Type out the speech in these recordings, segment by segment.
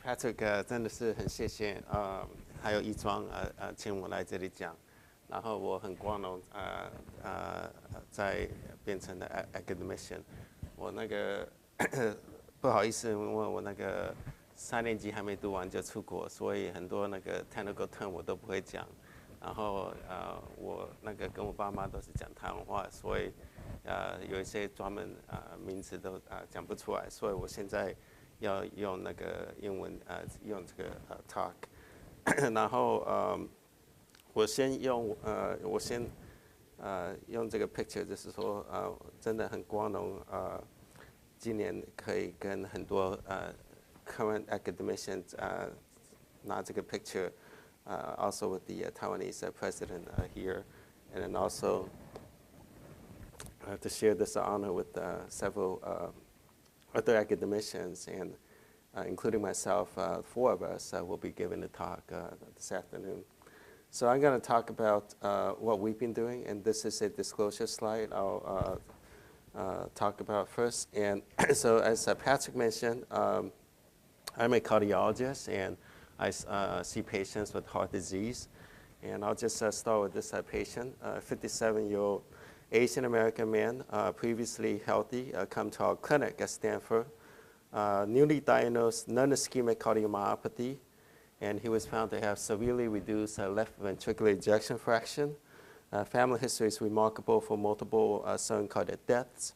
Patrick 真的是很谢谢还有一庄请我来这里讲，然后我很光荣再变成了 Academician。我那个不好意思，因为我那个3年级还没读完就出国，所以很多那个 technical term 我都不会讲。然后我那个跟我爸妈都是讲台湾话，所以有一些专门名词都讲不出来，所以我现在要用那个英文用这个talk， 然后我先用用这个 picture， 就是说真的很光荣今年可以跟很多current academicians 拿这个 picture。Also with the Taiwanese president here, and then also to share this honor with several other academicians, and including myself, 4 of us will be giving a talk this afternoon. So I'm going to talk about what we've been doing, and this is a disclosure slide I'll talk about first. And so as Patrick mentioned, I'm a cardiologist, and I see patients with heart disease, and I'll just start with this patient, a 57-year-old Asian American man, previously healthy, come to our clinic at Stanford, newly diagnosed non-ischemic cardiomyopathy, and he was found to have severely reduced left ventricular ejection fraction. Family history is remarkable for multiple sudden cardiac deaths,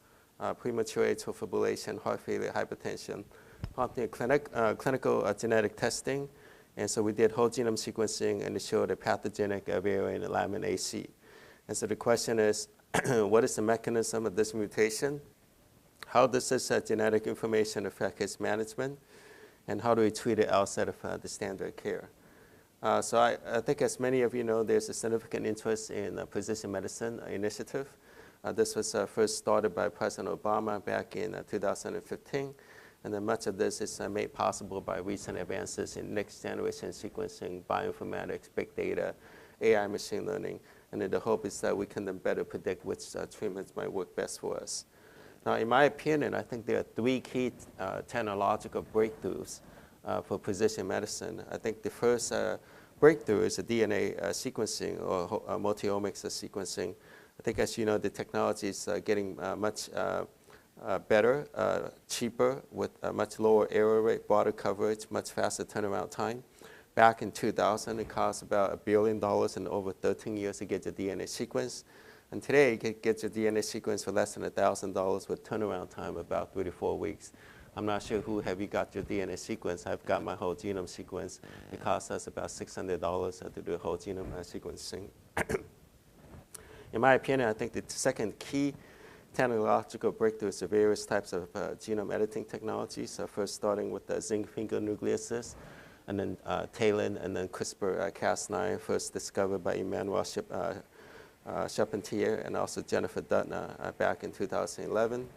premature atrial fibrillation, heart failure, hypertension, prompting clinical genetic testing. And so we did whole genome sequencing, and it showed a pathogenic variant in Lamin AC. And so the question is, what is the mechanism of this mutation? How does this genetic information affect his management? And how do we treat it outside of the standard care? So I think as many of you know, there's a significant interest in precision medicine initiative. This was first started by President Obama back in 2015. And then much of this is made possible by recent advances in next generation sequencing, bioinformatics, big data, AI machine learning. And then the hope is that we can then better predict which treatments might work best for us. Now, in my opinion, I think there are 3 key technological breakthroughs for precision medicine. I think the first breakthrough is the DNA sequencing or multi-omics sequencing. I think, as you know, the technology is getting much better, cheaper, with a much lower error rate, broader coverage, much faster turnaround time. Back in 2000, it cost about $1 billion in over 13 years to get your DNA sequence. And today, you can get your DNA sequence for less than $1,000 with turnaround time about 3 to 4 weeks. I'm not sure who have you got your DNA sequence. I've got my whole genome sequence. It costs us about $600 to do the whole genome sequencing. In my opinion, I think the second key technological breakthroughs of various types of genome editing technologies. So first starting with the zinc finger nucleases, and then TALEN, and then CRISPR-Cas9, first discovered by Emmanuel Charpentier and also Jennifer Doudna back in 2011.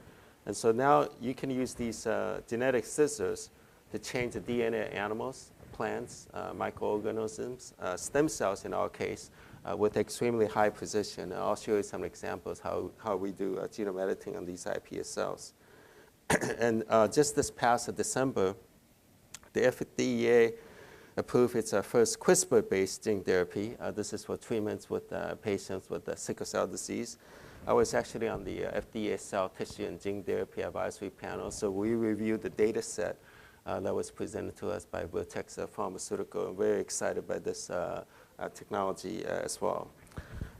And so now you can use these genetic scissors to change the DNA of animals, plants, microorganisms, stem cells in our case, with extremely high precision. And I'll show you some examples how we do genome editing on these iPS cells. And just this past December, the FDA approved its first CRISPR-based gene therapy. This is for treatments with patients with sickle cell disease. I was actually on the FDA Cell Tissue and Gene Therapy Advisory Panel, so we reviewed the data set that was presented to us by Vertex Pharmaceutical. I'm very excited by this technology as well.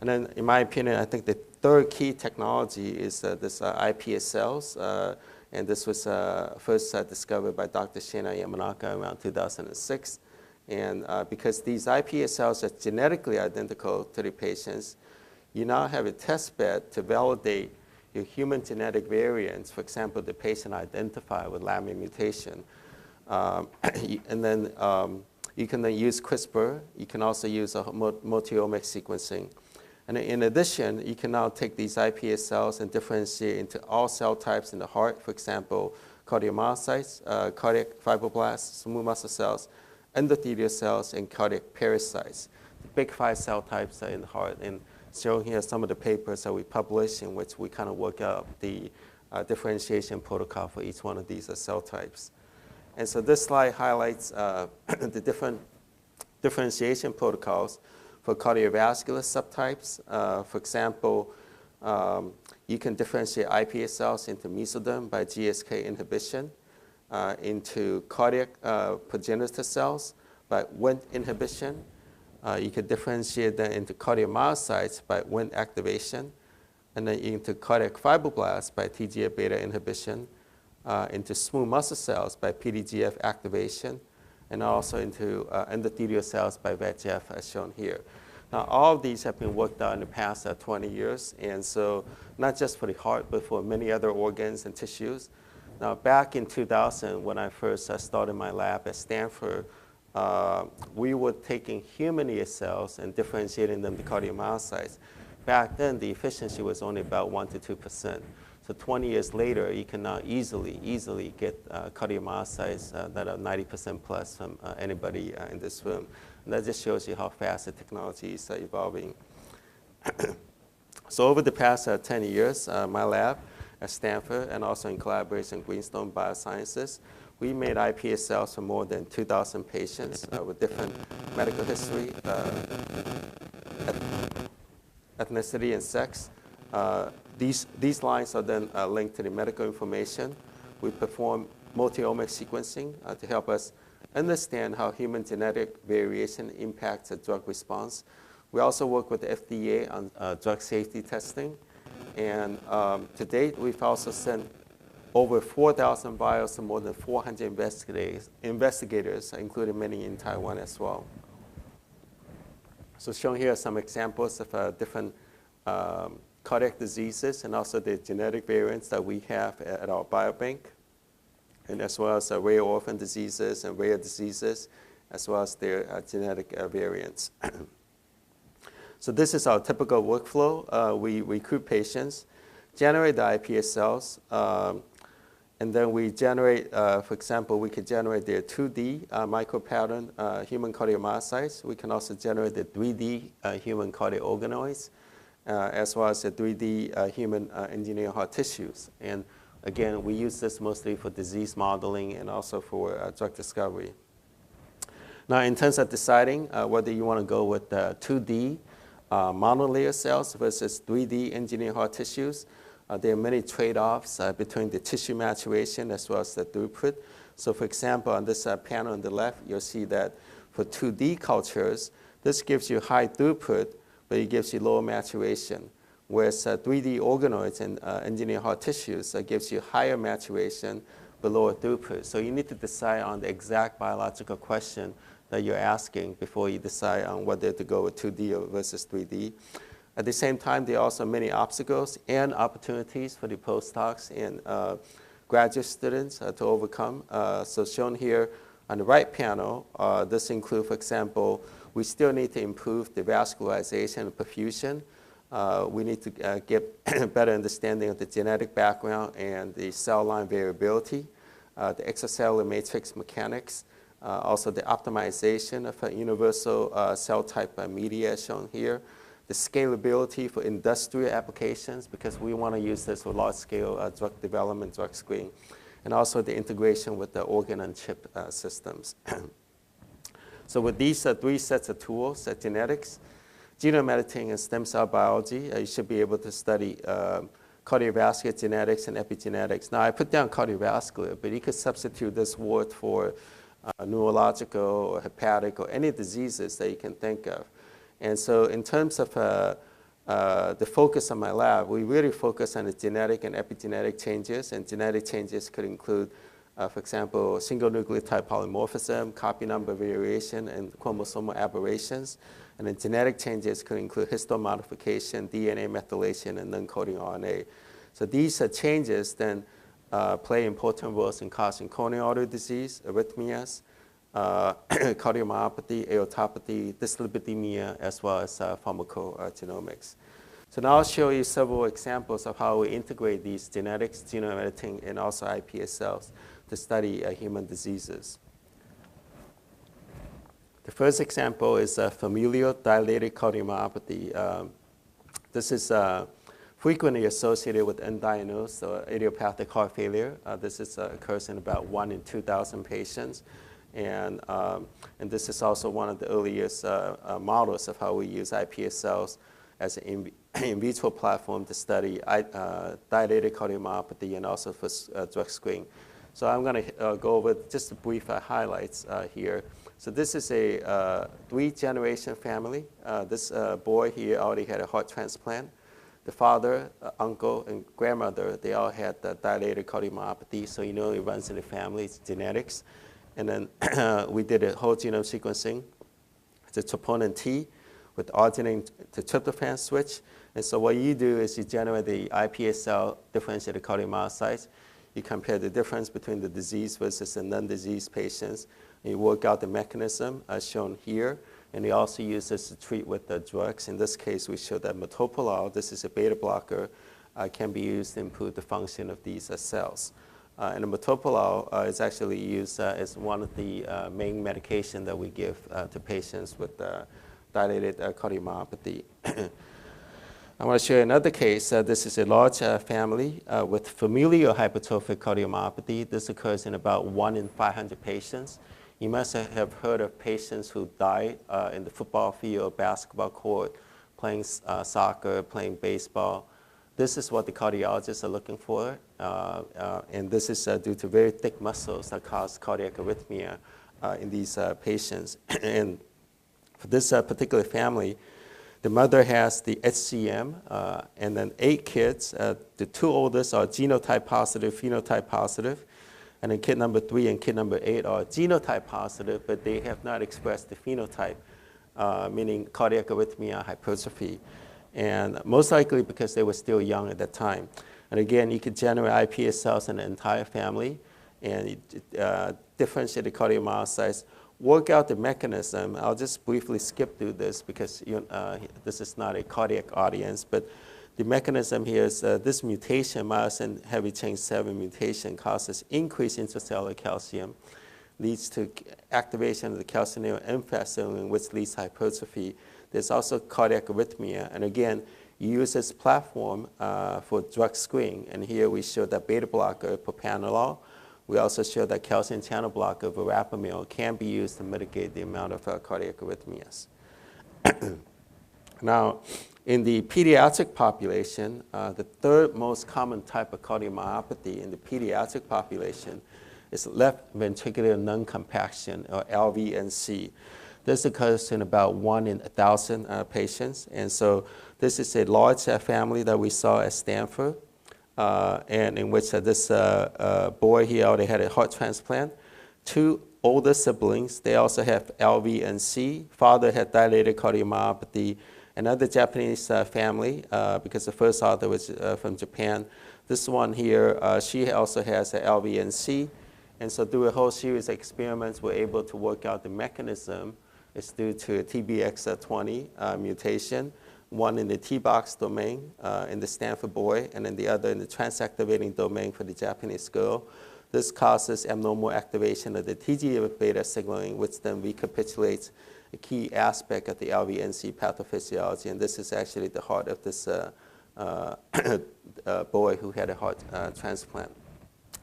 And then, in my opinion, I think the third key technology is this iPS cells. And this was first discovered by Dr. Shinya Yamanaka around 2006. And because these iPS cells are genetically identical to the patients, you now have a test bed to validate your human genetic variants. For example, the patient identified with Lamin mutation. And then you can then use CRISPR. You can also use a multi-omics sequencing. And in addition, you can now take these iPS cells and differentiate into all cell types in the heart, for example, cardiomyocytes, cardiac fibroblasts, smooth muscle cells, endothelial cells, and cardiac pericytes. The big 5 cell types are in the heart. And showing here some of the papers that we published in which we kind of work out the differentiation protocol for each one of these cell types. And so this slide highlights the different differentiation protocols for cardiovascular subtypes. For example, you can differentiate iPS cells into mesoderm by GSK inhibition, into cardiac progenitor cells by Wnt inhibition. You can differentiate them into cardiomyocytes by Wnt activation, and then into cardiac fibroblasts by TGF-beta inhibition, into smooth muscle cells by PDGF activation, and also into endothelial cells by VEGF, as shown here. Now, all of these have been worked on in the past 20 years, and so not just for the heart, but for many other organs and tissues. Now, back in 2000, when I first started my lab at Stanford, we were taking human ear cells and differentiating them to cardiomyocytes. Back then, the efficiency was only about 1% to 2%. So 20 years later, you can now easily get cardiomyocytes that are 90% plus from anybody in this room. And that just shows you how fast the technology is evolving. So over the past 10 years, my lab at Stanford and also in collaboration with Greenstone Biosciences, we made iPS cells for more than 2,000 patients with different medical history, ethnicity, and sex. These lines are then linked to the medical information. We perform multi-omics sequencing to help us understand how human genetic variation impacts a drug response. We also work with the FDA on drug safety testing. And to date, we've also sent over 4,000 vials to more than 400 investigators, including many in Taiwan as well. So shown here are some examples of different cardiac diseases and also the genetic variants that we have at our biobank, and as well as rare orphan diseases and rare diseases, as well as their genetic variants. So this is our typical workflow. We recruit patients, generate the iPS cells, and then we generate, for example, we could generate their 2D micropattern human cardiomyocytes. We can also generate the 3D human cardiac organoids, as well as the 3D human engineered heart tissues. And again, we use this mostly for disease modeling and also for drug discovery. Now, in terms of deciding whether you want to go with 2D monolayer cells versus 3D engineered heart tissues, there are many trade-offs between the tissue maturation as well as the throughput. So for example, on this panel on the left, you'll see that for 2D cultures, this gives you high throughput, but it gives you lower maturation. Whereas 3D organoids and engineered heart tissues gives you higher maturation, but lower throughput. So you need to decide on the exact biological question that you're asking before you decide on whether to go with 2D versus 3D. At the same time, there are also many obstacles and opportunities for the postdocs and graduate students to overcome. So shown here on the right panel, this includes, for example, we still need to improve the vascularization and perfusion. We need to get better understanding of the genetic background and the cell line variability, the extracellular matrix mechanics, also the optimization of a universal cell type media shown here, the scalability for industrial applications, because we want to use this for large-scale drug development, drug screening, and also the integration with the organ-on-chip systems. So with these three sets of tools, genetics, genome editing, and stem cell biology, you should be able to study cardiovascular genetics and epigenetics. Now, I put down cardiovascular, but you could substitute this word for neurological or hepatic or any diseases that you can think of. And so in terms of the focus of my lab, we really focus on the genetic and epigenetic changes, and genetic changes could include, for example, single nucleotide polymorphism, copy number variation, and chromosomal aberrations. And then genetic changes could include histone modification, DNA methylation, and non-coding RNA. So these changes then play important roles in causing coronary artery disease, arrhythmias, cardiomyopathy, aortopathy, dyslipidemia, as well as pharmacogenomics. So now I'll show you several examples of how we integrate these genetics, genome editing, and also iPS cells to study human diseases. The first example is familial dilated cardiomyopathy. This is, for frequently associated with undiagnosed or idiopathic heart failure. This occurs in about 1 in 2,000 patients. And this is also one of the earliest models of how we use iPS cells as an in vitro platform to study dilated cardiomyopathy and also for drug screening. So I'm going to go over just a brief highlights here. So this is a 3-generation family. This boy here already had a heart transplant. The father, uncle, and grandmother, they all had dilated cardiomyopathy. So you know it runs in the family, it's genetics. And then we did a whole genome sequencing, the troponin T with arginine to tryptophan switch. And so what you do is you generate the iPS cell differentiated cardiomyocytes. You compare the difference between the disease versus the non-disease patients. And you work out the mechanism as shown here. And you also use this to treat with the drugs. In this case, we showed that metoprolol, this is a beta blocker, can be used to improve the function of these cells. And the metoprolol is actually used as one of the main medication that we give to patients with dilated cardiomyopathy. I want to show you another case. This is a large family with familial hypertrophic cardiomyopathy. This occurs in about 1 in 500 patients. You must have heard of patients who died in the football field, basketball court, playing soccer, playing baseball. This is what the cardiologists are looking for, and this is due to very thick muscles that cause cardiac arrhythmia in these patients. And for this particular family, the mother has the HCM, and then 8 kids. The 2 oldest are genotype positive, phenotype positive, and then kid number 3 and kid number 8 are genotype positive, but they have not expressed the phenotype, meaning cardiac arrhythmia, hypertrophy. And most likely because they were still young at that time. And again, you could generate iPS cells in the entire family and differentiate the cardiomyocytes, work out the mechanism. I'll just briefly skip through this because this is not a cardiac audience, but the mechanism here is this mutation, myosin heavy chain 7 mutation, causes increased intracellular calcium, leads to activation of the calcineurin infracellular, which leads to hypertrophy. There's also cardiac arrhythmia, and again, you use this platform for drug screening, and here we show that beta blocker, propranolol. We also show that calcium channel blocker, verapamil, can be used to mitigate the amount of cardiac arrhythmias. Now, in the pediatric population, the 3rd most common type of cardiomyopathy in the pediatric population is left ventricular non-compaction, or LVNC. This occurs in about 1 in 1,000 patients. And so this is a large family that we saw at Stanford, and in which this boy here already had a heart transplant. 2 older siblings, they also have LVNC. Father had dilated cardiomyopathy. Another Japanese family, because the first author was from Japan. This one here, she also has a LVNC. And so through a whole series of experiments, we're able to work out the mechanism. It's due to a TBX20 mutation, one in the T-box domain in the Stanford boy, and then the other in the transactivating domain for the Japanese girl. This causes abnormal activation of the TGF-beta signaling, which then recapitulates a key aspect of the LVNC pathophysiology, and this is actually the heart of this boy who had a heart transplant.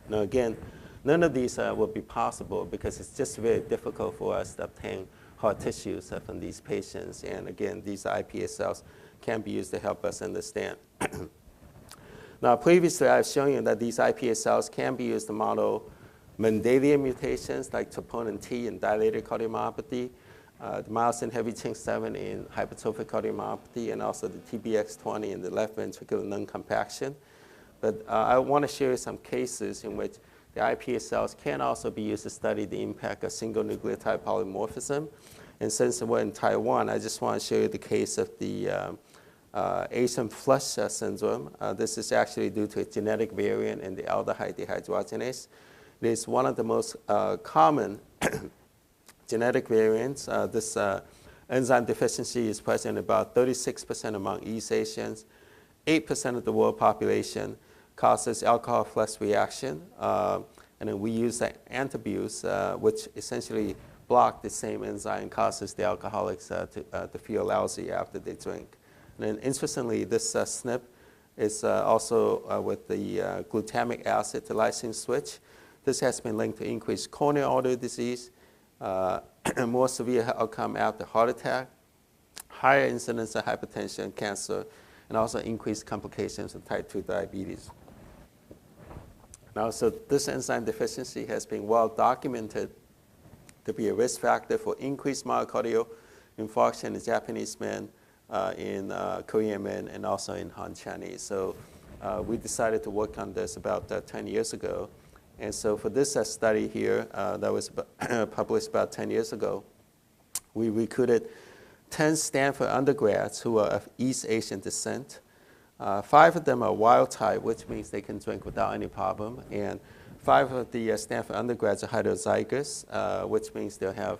Now again, none of these would be possible because it's just very difficult for us to obtain heart tissues from these patients. And again, these iPS cells can be used to help us understand. Now, previously, I've shown you that these iPS cells can be used to model Mendelian mutations like troponin T in dilated cardiomyopathy, the myosin heavy chain 7 in hypertrophic cardiomyopathy, and also the TBX20 in the left ventricular non-compaction. But I want to share some cases in which the iPS cells can also be used to study the impact of single nucleotide polymorphism. And since we're in Taiwan, I just want to show you the case of the Asian flush syndrome. This is actually due to a genetic variant in the aldehyde dehydrogenase. It is one of the most common genetic variants. This enzyme deficiency is present in about 36% among East Asians, 8% of the world population, causes alcohol flush reaction, and then we use antabuse, which essentially block the same enzyme, causes the alcoholics to feel lousy after they drink. And then interestingly, this SNP is also with the glutamic acid to lysine switch. This has been linked to increased coronary artery disease, more severe outcome after heart attack, higher incidence of hypertension, cancer, and also increased complications of type 2 diabetes. Now, so this enzyme deficiency has been well documented to be a risk factor for increased myocardial infarction in Japanese men, in Korean men, and also in Han Chinese. So we decided to work on this about 10 years ago. And so for this study here that was published about 10 years ago, we recruited 10 Stanford undergrads who are of East Asian descent. 5 of them are wild type, which means they can drink without any problem. And 5 of the Stanford undergrads are heterozygous, which means they'll have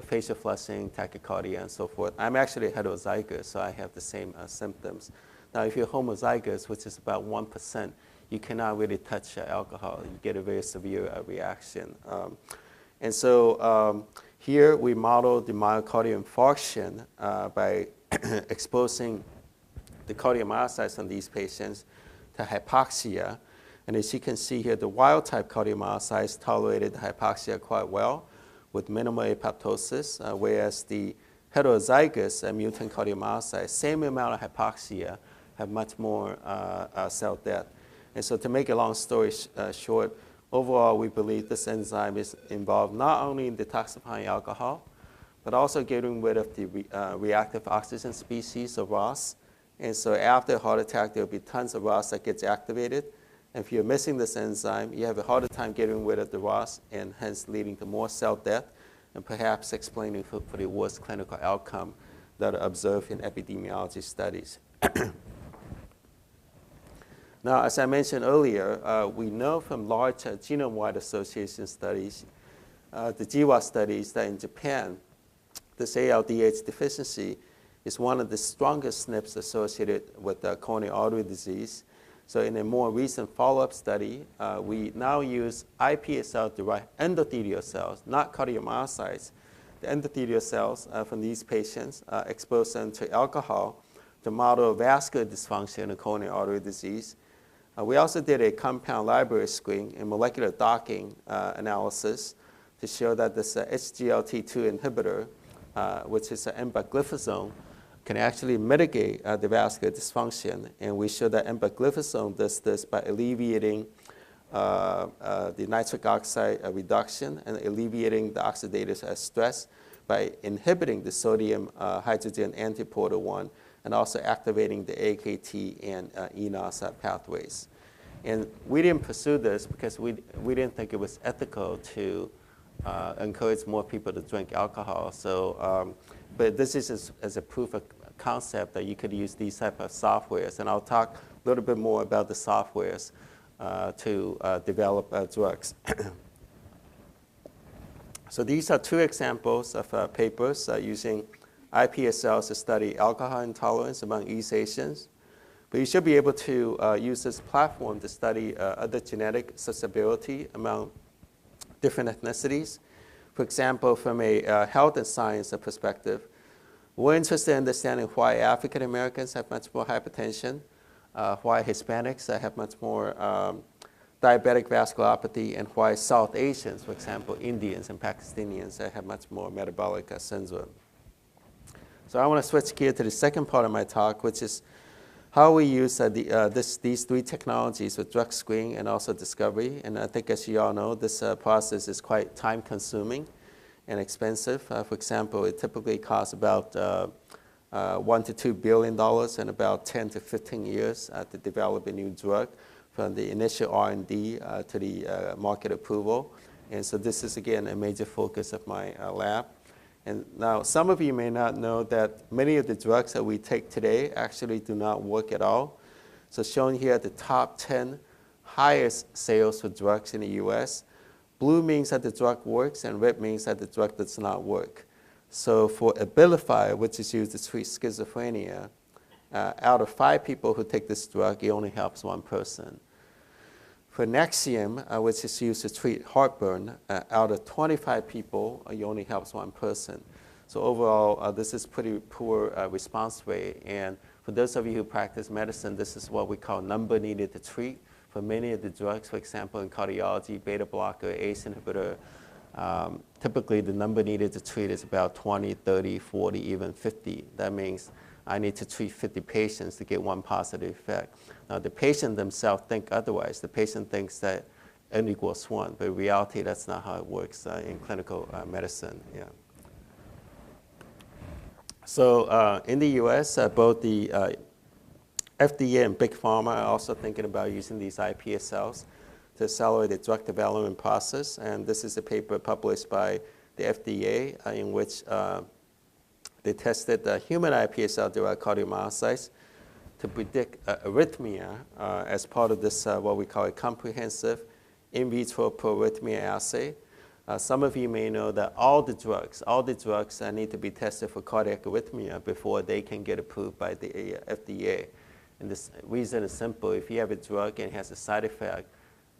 facial flushing, tachycardia, and so forth. I'm actually heterozygous, so I have the same symptoms. Now, if you're homozygous, which is about 1%, you cannot really touch alcohol. You get a very severe reaction. And so here we modeled the myocardial infarction by exposing the cardiomyocytes on these patients to hypoxia. And as you can see here, the wild-type cardiomyocytes tolerated the hypoxia quite well with minimal apoptosis, whereas the heterozygous mutant cardiomyocytes, same amount of hypoxia, have much more cell death. And so to make a long story short, overall, we believe this enzyme is involved not only in detoxifying alcohol, but also getting rid of the reactive oxygen species of ROS. And so after a heart attack, there will be tons of ROS that gets activated. And if you're missing this enzyme, you have a harder time getting rid of the ROS, and hence leading to more cell death, and perhaps explaining for the worst clinical outcome that are observed in epidemiology studies. Now, as I mentioned earlier, we know from large genome-wide association studies, the GWAS studies, that in Japan, this ALDH deficiency is one of the strongest SNPs associated with coronary artery disease. So in a more recent follow-up study, we now use iPSC-derived endothelial cells, not cardiomyocytes. The endothelial cells from these patients, expose them to alcohol to model vascular dysfunction in coronary artery disease. We also did a compound library screen and molecular docking analysis to show that this SGLT2 inhibitor, which is an empagliflozin, can actually mitigate the vascular dysfunction. And we show that empagliflozin does this by alleviating the nitric oxide reduction and alleviating the oxidative stress by inhibiting the sodium hydrogen antiporter 1 and also activating the AKT and eNOS pathways. And we didn't pursue this because we didn't think it was ethical to encourage more people to drink alcohol. So, but this is as a proof of concept that you could use these type of softwares. And I'll talk a little bit more about the softwares to develop drugs. So these are 2 examples of papers using iPSCs to study alcohol intolerance among East Asians. But you should be able to use this platform to study other genetic susceptibility among different ethnicities. For example, from a health and science perspective, we're interested in understanding why African Americans have much more hypertension, why Hispanics have much more diabetic vasculopathy, and why South Asians, for example, Indians and Pakistanians, have much more metabolic syndrome. So I want to switch gear to the second part of my talk, which is how we use these 3 technologies with drug screening and also discovery. And I think, as you all know, this process is quite time-consuming and expensive. For example, it typically costs about $1 to $2 billion and about 10 to 15 years to develop a new drug, from the initial R&D to the market approval. And so this is, again, a major focus of my lab. And now, some of you may not know that many of the drugs that we take today actually do not work at all. So shown here are the top 10 highest sales for drugs in the US. Blue means that the drug works, and red means that the drug does not work. So for Abilify, which is used to treat schizophrenia, out of 5 people who take this drug, it only helps 1 person. For Nexium, which is used to treat heartburn, out of 25 people, it only helps 1 person. So overall, this is pretty poor response rate. And For those of you who practice medicine, this is what we call number needed to treat. For many of the drugs, for example, in cardiology, beta blocker, ACE inhibitor, typically the number needed to treat is about 20, 30, 40, even 50. That means I need to treat 50 patients to get one positive effect. Now, the patient themselves think otherwise. The patient thinks that N equals 1, but in reality, that's not how it works in clinical medicine. Yeah. So in the US, both the FDA and Big Pharma are also thinking about using these iPSLs to accelerate the drug development process. And this is a paper published by the FDA in which they tested the human iPSL-derived cardiomyocytes to predict arrhythmia as part of this, what we call a comprehensive in vitro pro-arrhythmia assay. Some of you may know that all the drugs need to be tested for cardiac arrhythmia before they can get approved by the FDA. And this reason is simple. If you have a drug and it has a side effect,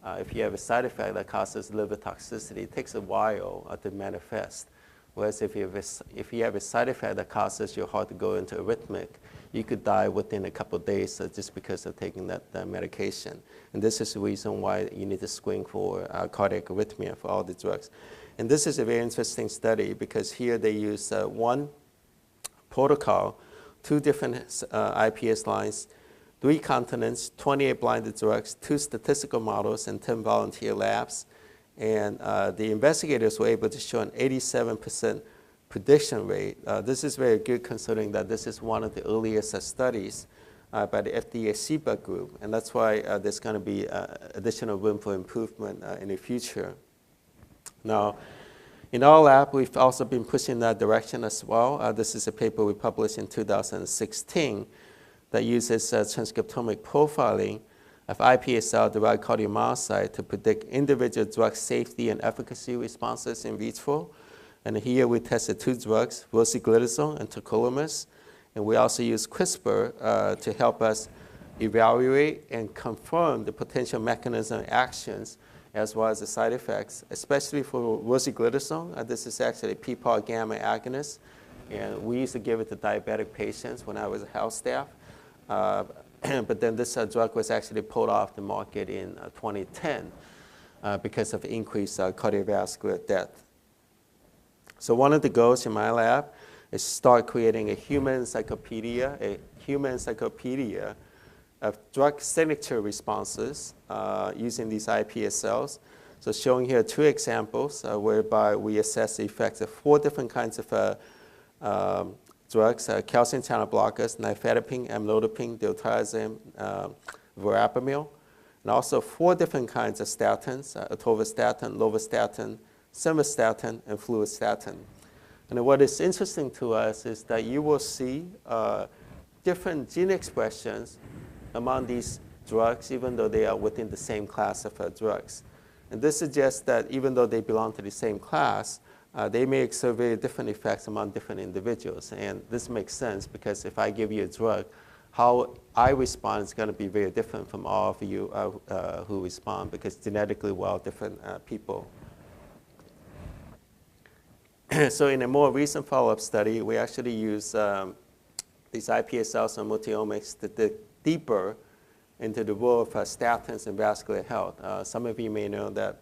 if you have a side effect that causes liver toxicity, it takes a while to manifest. Whereas if you have a side effect that causes your heart to go into arrhythmic, you could die within a couple of days just because of taking that medication. And this is the reason why you need to screen for cardiac arrhythmia for all the drugs. And this is a very interesting study because here they use one protocol, 2 different IPS lines, 3 continents, 28 blinded drugs, 2 statistical models, and 10 volunteer labs. And the investigators were able to show an 87% prediction rate. This is very good considering that this is one of the earliest studies by the FDA CBER group. And that's why there's going to be additional room for improvement in the future. Now, in our lab, we've also been pushing that direction as well. This is a paper we published in 2016 that uses transcriptomic profiling of iPSL-derived cardiomyocyte to predict individual drug safety and efficacy responses in vitro. And here we tested 2 drugs, rosiglitazone and tacrolimus. And we also use CRISPR to help us evaluate and confirm the potential mechanism of actions as well as the side effects, especially for rosiglitazone. This is actually a PPAR gamma agonist. And we used to give it to diabetic patients when I was a health staff. But then this drug was actually pulled off the market in 2010 because of increased cardiovascular death. So one of the goals in my lab is to start creating a human encyclopedia of drug signature responses using these iPSLs. So showing here 2 examples whereby we assess the effects of 4 different kinds of drugs, calcium channel blockers, nifedipine, amlodipine, diltiazem, verapamil, and also 4 different kinds of statins, atorvastatin, lovastatin, simvastatin, and fluvastatin. And what is interesting to us is that you will see different gene expressions among these drugs, even though they are within the same class of drugs. And this suggests that even though they belong to the same class, they may exert very different effects among different individuals. And this makes sense because if I give you a drug, how I respond is going to be very different from all of you who respond because genetically we're all different people. So in a more recent follow-up study, we actually use these iPSLs and multi-omics to dig deeper into the role of statins in vascular health. Some of you may know that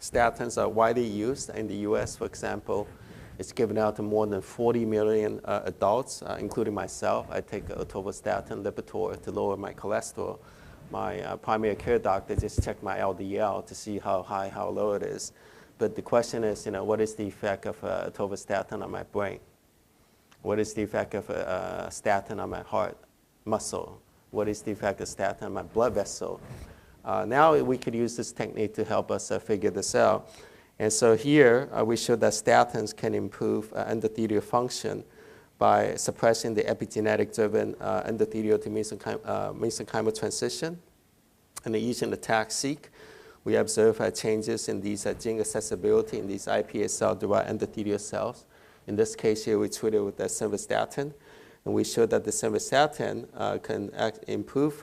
statins are widely used in the US, for example. It's given out to more than 40 million adults, including myself. I take atorvastatin, Lipitor to lower my cholesterol. My primary care doctor just checked my LDL to see how high, how low it is. But the question is, what is the effect of atorvastatin on my brain? What is the effect of statin on my heart muscle? What is the effect of statin on my blood vessel? Now we could use this technique to help us figure this out. And so here we show that statins can improve endothelial function by suppressing the epigenetic-driven endothelial to mesenchymal transition. And using the TAC-seq, we observe changes in these gene accessibility in these iPSL-derived endothelial cells. In this case here, we treated with the simvastatin. And we showed that the simvastatin can improve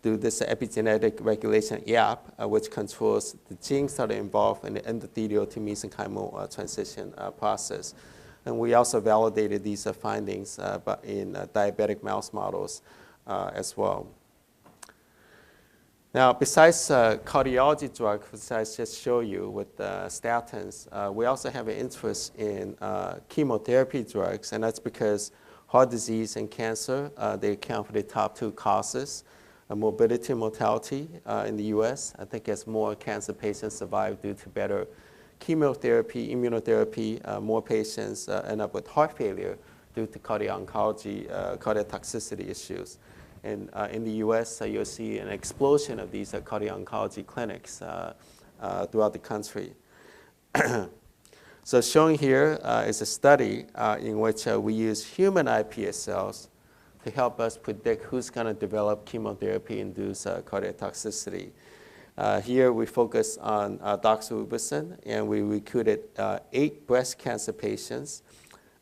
through this epigenetic regulation YAP, which controls the genes that are involved in the endothelial to mesenchymal transition process. And we also validated these findings in diabetic mouse models as well. Now, besides cardiology drugs, which I just showed you with statins, we also have an interest in chemotherapy drugs, and that's because heart disease and cancer, they account for the top 2 causes of morbidity and mortality in the US. I think as more cancer patients survive due to better chemotherapy, immunotherapy, more patients end up with heart failure due to cardio-oncology, cardiotoxicity issues. And in the US, you'll see an explosion of these cardio-oncology clinics throughout the country. So shown here is a study in which we use human iPS cells to help us predict who's going to develop chemotherapy-induced cardiotoxicity. Here we focus on doxorubicin, and we recruited 8 breast cancer patients.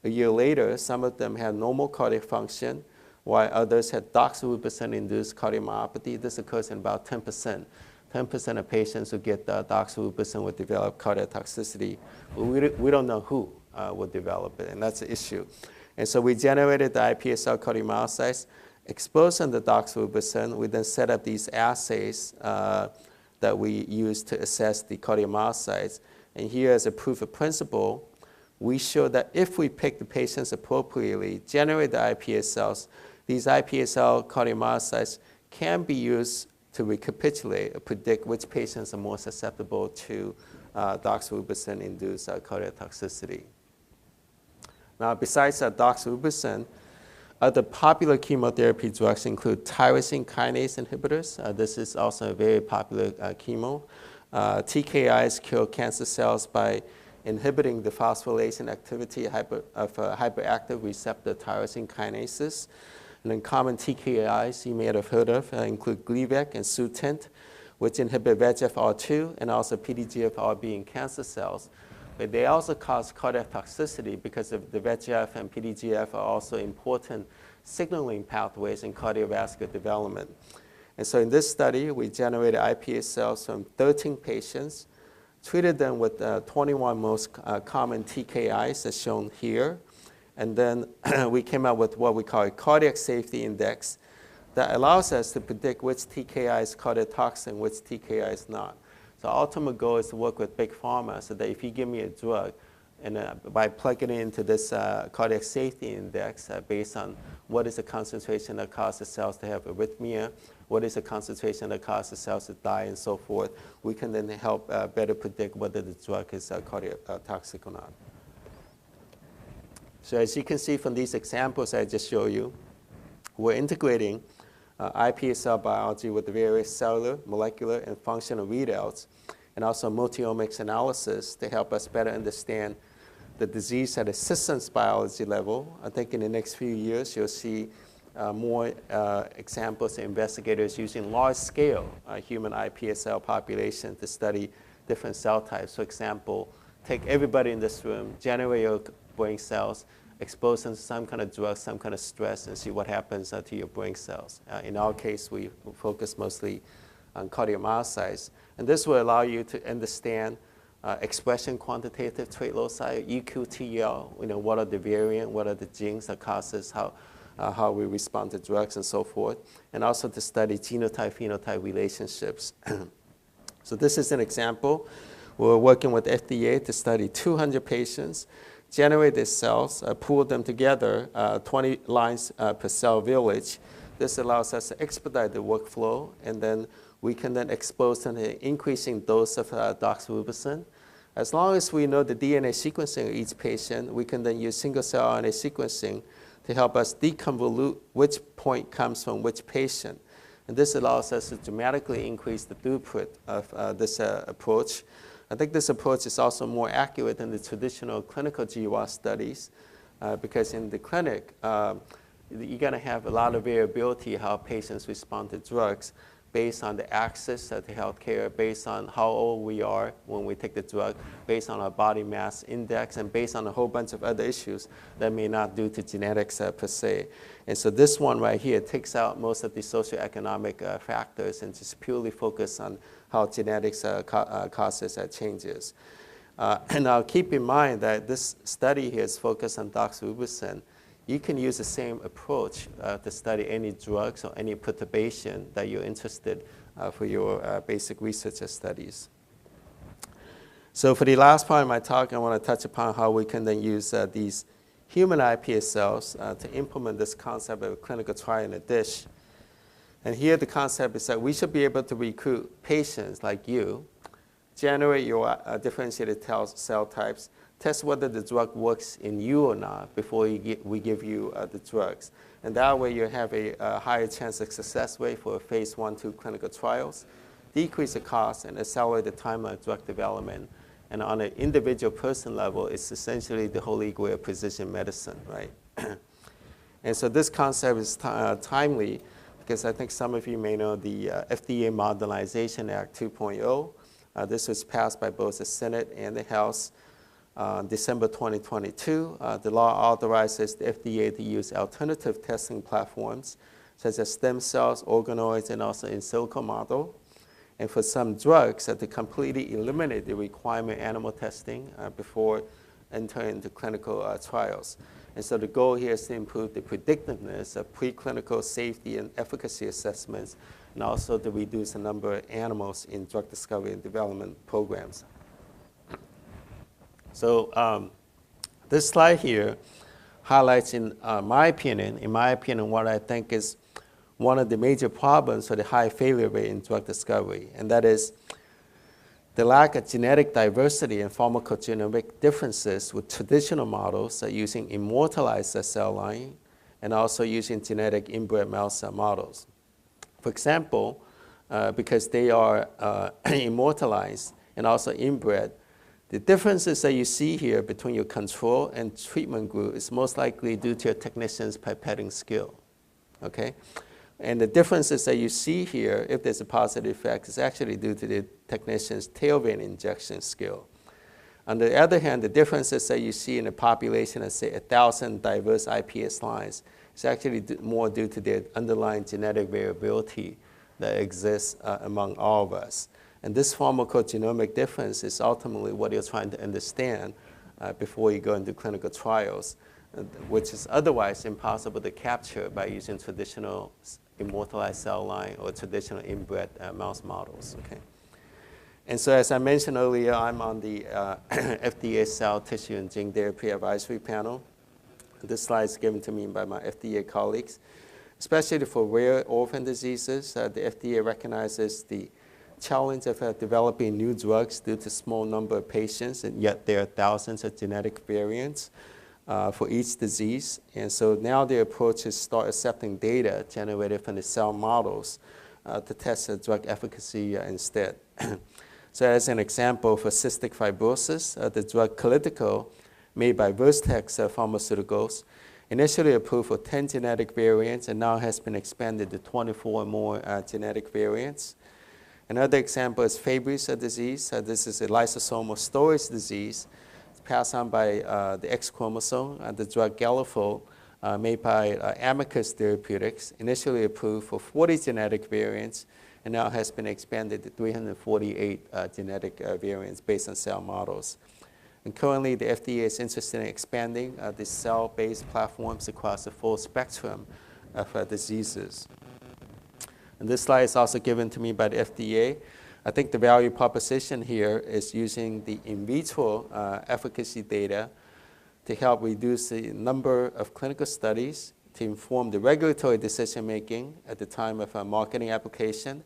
A year later, some of them had normal cardiac function, while others had doxorubicin-induced cardiomyopathy. This occurs in about 10%. 10% of patients who get doxorubicin will develop cardiotoxicity, but we don't know who will develop it, and that's the issue. And so we generated the iPSC cardiomyocytes, exposed them to doxorubicin. We then set up these assays that we use to assess the cardiomyocytes. And here, as a proof of principle, we show that if we pick the patients appropriately, generate the iPS cells, these iPSC cardiomyocytes can be used to recapitulate or predict which patients are more susceptible to doxorubicin-induced cardiotoxicity. Now, besides doxorubicin, other popular chemotherapy drugs include tyrosine kinase inhibitors. This is also a very popular chemo. TKIs kill cancer cells by inhibiting the phosphorylation activity of hyperactive receptor tyrosine kinases. And then common TKIs you may have heard of include Gleevec and Sutent, which inhibit VEGFR2 and also PDGFRB in cancer cells. But they also cause cardiac toxicity because of the VEGF and PDGF are also important signaling pathways in cardiovascular development. And so in this study, we generated iPS cells from 13 patients, treated them with 21 most common TKIs as shown here. And then we came up with what we call a cardiac safety index that allows us to predict which TKI is cardiotoxic, which TKI is not. So our ultimate goal is to work with big pharma so that if you give me a drug, and by plugging it into this cardiac safety index based on what is the concentration that causes cells to have arrhythmia, what is the concentration that causes cells to die, and so forth, we can then help better predict whether the drug is cardiotoxic or not. So as you can see from these examples I just showed you, we're integrating iPS cell biology with various cellular, molecular, and functional readouts, and also multi-omics analysis to help us better understand the disease at a systems biology level. I think in the next few years, you'll see more examples of investigators using large-scale human iPS cell population to study different cell types. For example, take everybody in this room, generate your brain cells, expose them to some kind of drug, some kind of stress, and see what happens to your brain cells. In our case, we focus mostly on cardiomyocytes. And this will allow you to understand expression quantitative trait loci, EQTL, what are the variant, what are the genes that causes how we respond to drugs and so forth, and also to study genotype-phenotype relationships. So this is an example. We're working with FDA to study 200 patients, generate these cells, pool them together, 20 lines per cell village. This allows us to expedite the workflow, and then we can then expose them to an increasing dose of doxorubicin. As long as we know the DNA sequencing of each patient, we can then use single-cell RNA sequencing to help us deconvolute which point comes from which patient. And this allows us to dramatically increase the throughput of this approach. I think this approach is also more accurate than the traditional clinical GWAS studies because in the clinic, you're going to have a lot of variability how patients respond to drugs based on the access to healthcare, based on how old we are when we take the drug, based on our body mass index, and based on a whole bunch of other issues that may not due to genetics per se. And so this one right here takes out most of the socioeconomic factors and just purely focus on how genetics causes changes. And now keep in mind that this study here is focused on doxorubicin. You can use the same approach to study any drugs or any perturbation that you're interested for your basic research studies. So for the last part of my talk, I want to touch upon how we can then use these human iPS cells to implement this concept of a clinical trial in a dish. And here the concept is that we should be able to recruit patients like you, generate your differentiated cell types, test whether the drug works in you or not before we give you the drugs. And that way you have a higher chance of success rate for phase 1-2 clinical trials, decrease the cost, and accelerate the timeline of drug development. And on an individual person level, it's essentially the holy grail of precision medicine, right? And so this concept is timely because I think some of you may know the FDA Modernization Act 2.0. This was passed by both the Senate and the House December 2022. The law authorizes the FDA to use alternative testing platforms such as stem cells, organoids, and also in silico model. And for some drugs, to completely eliminate the requirement of animal testing before entering into clinical trials. And so the goal here is to improve the predictiveness of preclinical safety and efficacy assessments, and also to reduce the number of animals in drug discovery and development programs. So this slide here highlights, in my opinion, what I think is one of the major problems for the high failure rate in drug discovery, and that is the lack of genetic diversity and pharmacogenomic differences with traditional models using immortalized cell line and also using genetic inbred mouse cell models. For example, because they are immortalized and also inbred, the differences that you see here between your control and treatment group is most likely due to your technician's pipetting skill, okay? And the differences that you see here, if there's a positive effect, is actually due to the technician's tail vein injection skill. On the other hand, the differences that you see in a population of, say, 1,000 diverse iPS lines is actually more due to the underlying genetic variability that exists among all of us. And this pharmacogenomic difference is ultimately what you're trying to understand before you go into clinical trials, which is otherwise impossible to capture by using traditional immortalized cell line or traditional inbred mouse models, okay? And so as I mentioned earlier, I'm on the FDA Cell, Tissue, and Gene Therapy Advisory Panel. This slide is given to me by my FDA colleagues. Especially for rare orphan diseases, the FDA recognizes the challenge of developing new drugs due to small number of patients, and yet there are thousands of genetic variants for each disease. And so now the approach is start accepting data generated from the cell models to test the drug efficacy instead. So as an example, for cystic fibrosis, the drug Calitico, made by Vertex Pharmaceuticals, initially approved for 10 genetic variants and now has been expanded to 24 more genetic variants. Another example is Fabry's disease. This is a lysosomal storage disease. It's passed on by the X chromosome. The drug Galafold, made by Amicus Therapeutics, initially approved for 40 genetic variants and now has been expanded to 348 genetic variants based on cell models. And currently, the FDA is interested in expanding the cell-based platforms across the full spectrum of diseases. And this slide is also given to me by the FDA. I think the value proposition here is using the in vitro efficacy data to help reduce the number of clinical studies, to inform the regulatory decision-making at the time of a marketing application,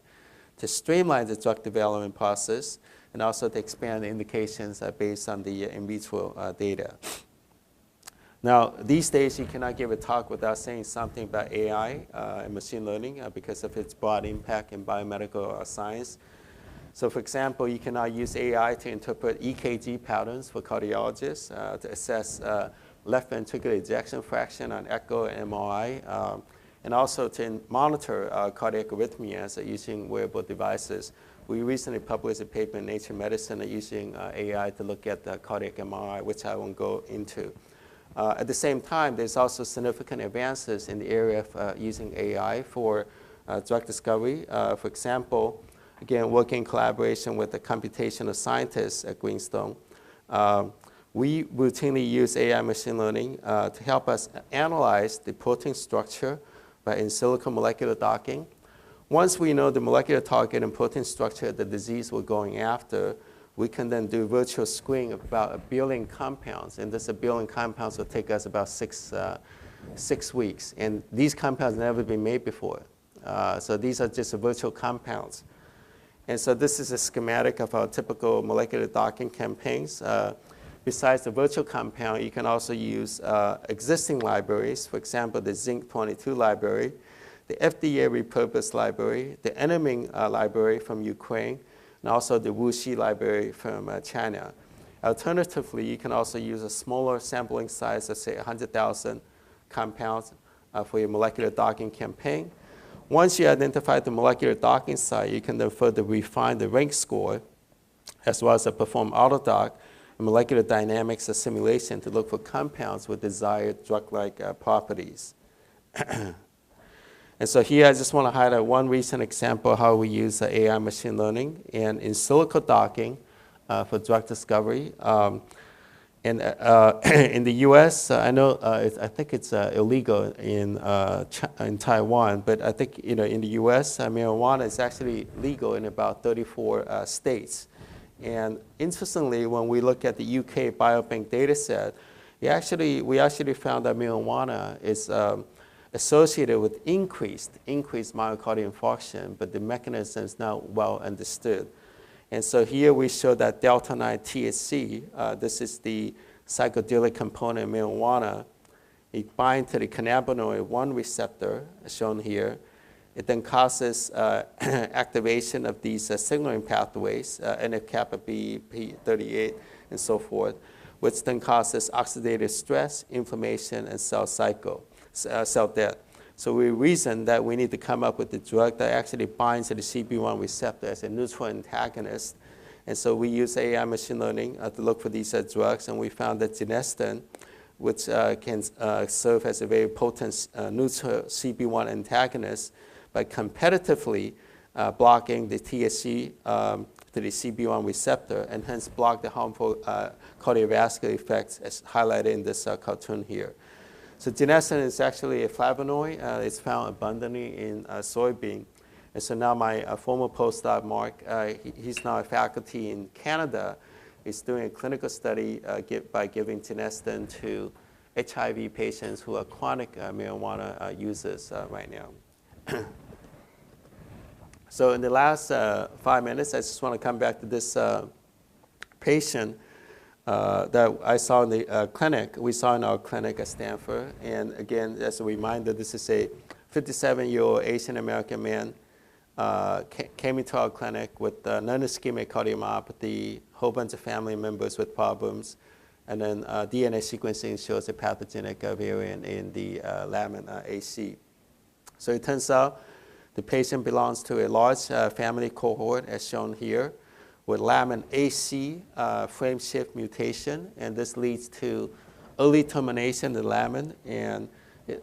to streamline the drug development process, and also to expand the indications based on the in vitro data. Now, these days, you cannot give a talk without saying something about AI and machine learning because of its broad impact in biomedical science. So for example, you cannot use AI to interpret EKG patterns for cardiologists, to assess left ventricular ejection fraction on echo and MRI, and also to monitor cardiac arrhythmias using wearable devices. We recently published a paper in Nature Medicine using AI to look at the cardiac MRI, which I won't go into. At the same time, there's also significant advances in the area of using AI for drug discovery. For example, again, working in collaboration with the computational scientists at Greenstone, We routinely use AI machine learning to help us analyze the protein structure by in silico molecular docking. Once we know the molecular target and protein structure of the disease we're going after, we can then do virtual screening of about 1 billion compounds. And this 1 billion compounds will take us about 6 weeks. And these compounds have never been made before. So these are just virtual compounds. And so this is a schematic of our typical molecular docking campaigns. Besides the virtual compound, you can also use existing libraries, for example, the Zinc-22 library, the FDA repurposed library, the Enamine library from Ukraine, and also the Wuxi library from China. Alternatively, you can also use a smaller sampling size, let's say 100,000 compounds for your molecular docking campaign. Once you identify the molecular docking site, you can then further refine the rank score, as well as perform autodoc and molecular dynamics simulation to look for compounds with desired drug-like properties. And so here I just want to highlight one recent example of how we use AI machine learning and in silico docking for drug discovery. In the U.S., I know I think it's illegal in Taiwan, but I think in the U.S., marijuana is actually legal in about 34 states. And interestingly, when we look at the UK biobank data set, we actually found that marijuana is associated with increased myocardial infarction, but the mechanism is not well understood. And so here we show that delta-9 THC, this is the psychedelic component of marijuana. It binds to the cannabinoid 1 receptor, shown here. It then causes activation of these signaling pathways, NF-kappa B, P38, and so forth, which then causes oxidative stress, inflammation, and cell death. So we reason that we need to come up with a drug that actually binds to the CB1 receptor as a neutral antagonist. And so we use AI machine learning to look for these drugs, and we found that ginestin, which can serve as a very potent neutral CB1 antagonist by competitively blocking the THC to the CB1 receptor, and hence block the harmful cardiovascular effects as highlighted in this cartoon here. So ginestin is actually a flavonoid. It's found abundantly in soybean. And so now my former postdoc, Mark, he's now a faculty in Canada. He's doing a clinical study by giving ginestin to HIV patients who are chronic marijuana users right now. So in the last 5 minutes, I just want to come back to this patient that I saw in the clinic. We saw in our clinic at Stanford. And again, as a reminder, this is a 57-year-old Asian American man. Came into our clinic with non-ischemic cardiomyopathy, whole bunch of family members with problems, and then DNA sequencing shows a pathogenic variant in the Lamin AC. So it turns out the patient belongs to a large family cohort, as shown here, with Lamin AC frame shift mutation, and this leads to early termination of the Lamin. And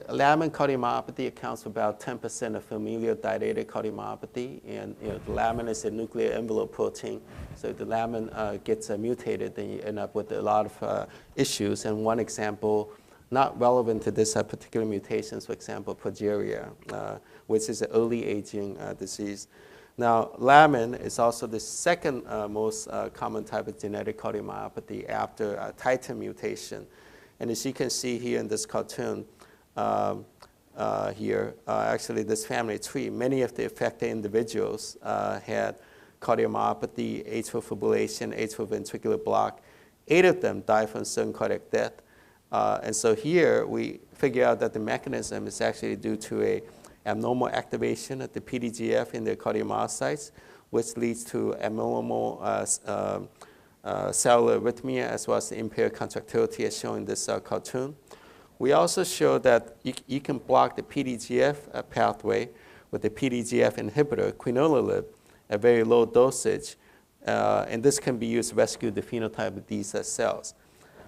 Lamin cardiomyopathy accounts for about 10% of familial dilated cardiomyopathy, and the Lamin is a nuclear envelope protein. So if the Lamin gets mutated, then you end up with a lot of issues. And one example, not relevant to this particular mutation, for example, progeria, which is an early aging disease. Now, Lamin is also the second most common type of genetic cardiomyopathy after Titin mutation. And as you can see here in this cartoon, actually this family tree, many of the affected individuals had cardiomyopathy, atrial fibrillation, atrial ventricular block. 8 of them died from sudden cardiac death. And so here we figure out that the mechanism is actually due to a abnormal activation of the PDGF in the cardiomyocytes, which leads to abnormal cellular arrhythmia as well as the impaired contractility as shown in this cartoon. We also show that you can block the PDGF pathway with the PDGF inhibitor, quinolonide, at very low dosage, and this can be used to rescue the phenotype of these cells.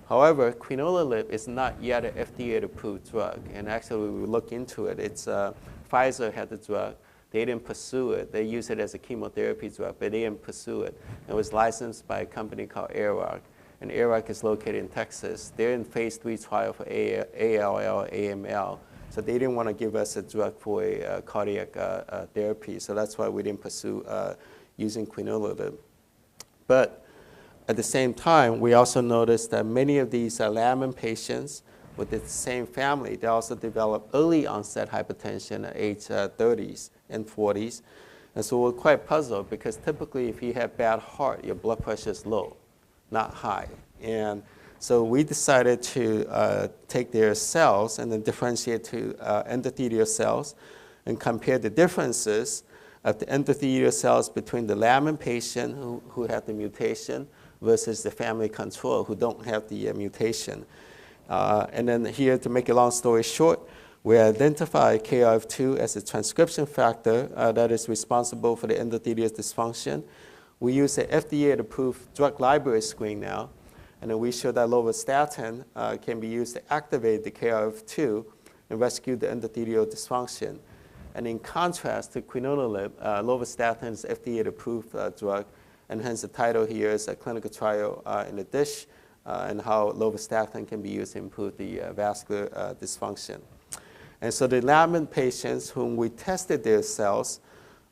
However, quinolonide is not yet an FDA-approved drug, and actually we look into it. It's Pfizer had the drug. They didn't pursue it. They used it as a chemotherapy drug, but they didn't pursue it. It was licensed by a company called AirRock. and ARAC is located in Texas. They're in phase 3 trial for ALL, AML. So they didn't want to give us a drug for a cardiac therapy. So that's why we didn't pursue using quinoline. But at the same time, we also noticed that many of these Lamin patients with the same family, they also develop early onset hypertension at age 30s and 40s. And so we're quite puzzled because typically if you have bad heart, your blood pressure is low, not high. And so we decided to take their cells and then differentiate to endothelial cells and compare the differences of the endothelial cells between the Lamin patient who had the mutation versus the family control who don't have the mutation. And then here, to make a long story short, we identify KRF2 as a transcription factor that is responsible for the endothelial dysfunction. We use an FDA-approved drug library screen now, and then we show that lovastatin can be used to activate the KRF2 and rescue the endothelial dysfunction. And in contrast to quinoline, lovastatin is an FDA-approved drug, and hence the title here is a clinical trial in a dish, and how lovastatin can be used to improve the vascular dysfunction. And so the Lamin patients whom we tested their cells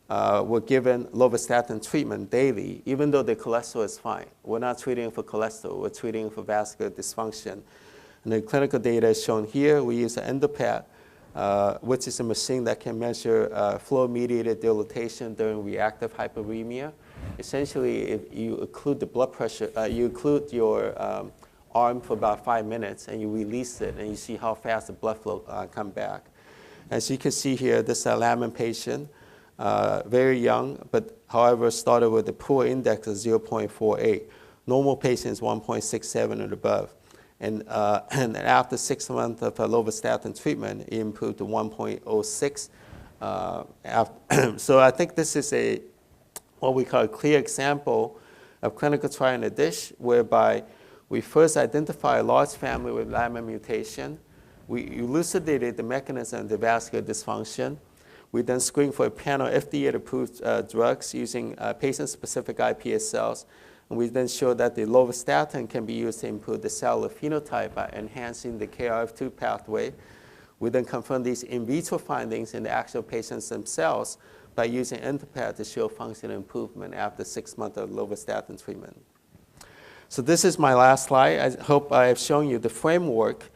were given lovastatin treatment daily, even though their cholesterol is fine. We're not treating for cholesterol, we're treating for vascular dysfunction. And the clinical data is shown here. We use an EndoPAT, which is a machine that can measure flow-mediated dilatation during reactive hyperemia. Essentially, if you occlude the blood pressure, you occlude your arm for about 5 minutes and you release it and you see how fast the blood flow come back. As you can see here, this is a Lamin patient, very young, but however started with a poor index of 0.48. Normal patients 1.67 and above. And after 6 months of lovastatin treatment, it improved to 1.06. So I think this is what we call a clear example of clinical trial in a dish, whereby we first identify a large family with Lamin mutation. We elucidated the mechanism of the vascular dysfunction. We then screened for a panel of FDA-approved drugs using patient-specific iPS cells. And we then showed that the lovastatin can be used to improve the cellular phenotype by enhancing the KRF2 pathway. We then confirmed these in vitro findings in the actual patients themselves by using EndoPAT to show functional improvement after 6 months of lovastatin treatment. So this is my last slide. I hope I have shown you the framework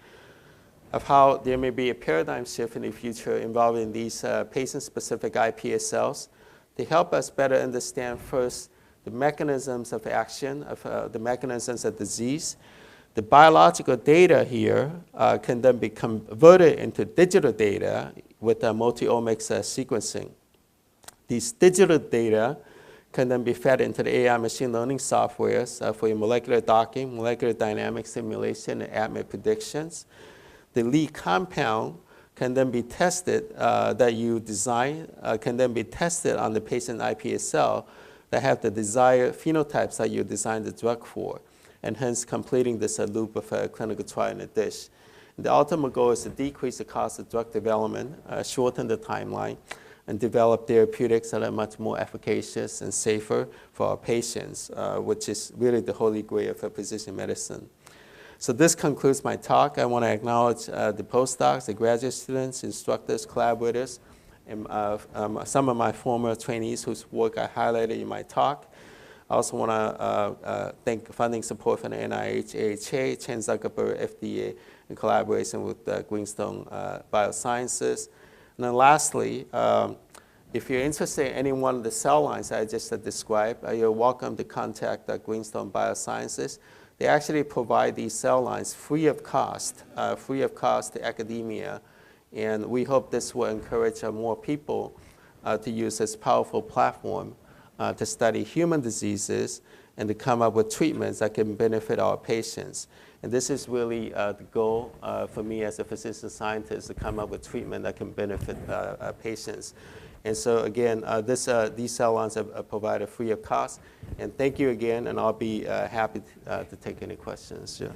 of how there may be a paradigm shift in the future involving these patient-specific iPS cells to help us better understand first the mechanisms of action, of the mechanisms of disease. The biological data here can then be converted into digital data with multi-omics sequencing. These digital data can then be fed into the AI machine learning softwares for your molecular docking, molecular dynamic simulation, and ADMET predictions. The lead compound can then be tested that you design, can then be tested on the patient iPS cell that have the desired phenotypes that you designed the drug for, and hence completing this loop of a clinical trial in a dish. And the ultimate goal is to decrease the cost of drug development, shorten the timeline, and develop therapeutics that are much more efficacious and safer for our patients, which is really the holy grail of precision medicine. So this concludes my talk. I want to acknowledge the postdocs, the graduate students, instructors, collaborators, and some of my former trainees whose work I highlighted in my talk. I also want to thank funding support from the NIH, AHA, Chan Zuckerberg, FDA, in collaboration with Greenstone Biosciences. And then lastly, if you're interested in any one of the cell lines I just described, you're welcome to contact Greenstone Biosciences. They actually provide these cell lines free of cost to academia. And we hope this will encourage more people to use this powerful platform to study human diseases and to come up with treatments that can benefit our patients. And this is really the goal for me as a physician scientist, to come up with treatment that can benefit patients. And so again, these cell lines are provided free of cost. And thank you again, and I'll be happy to take any questions. Yeah.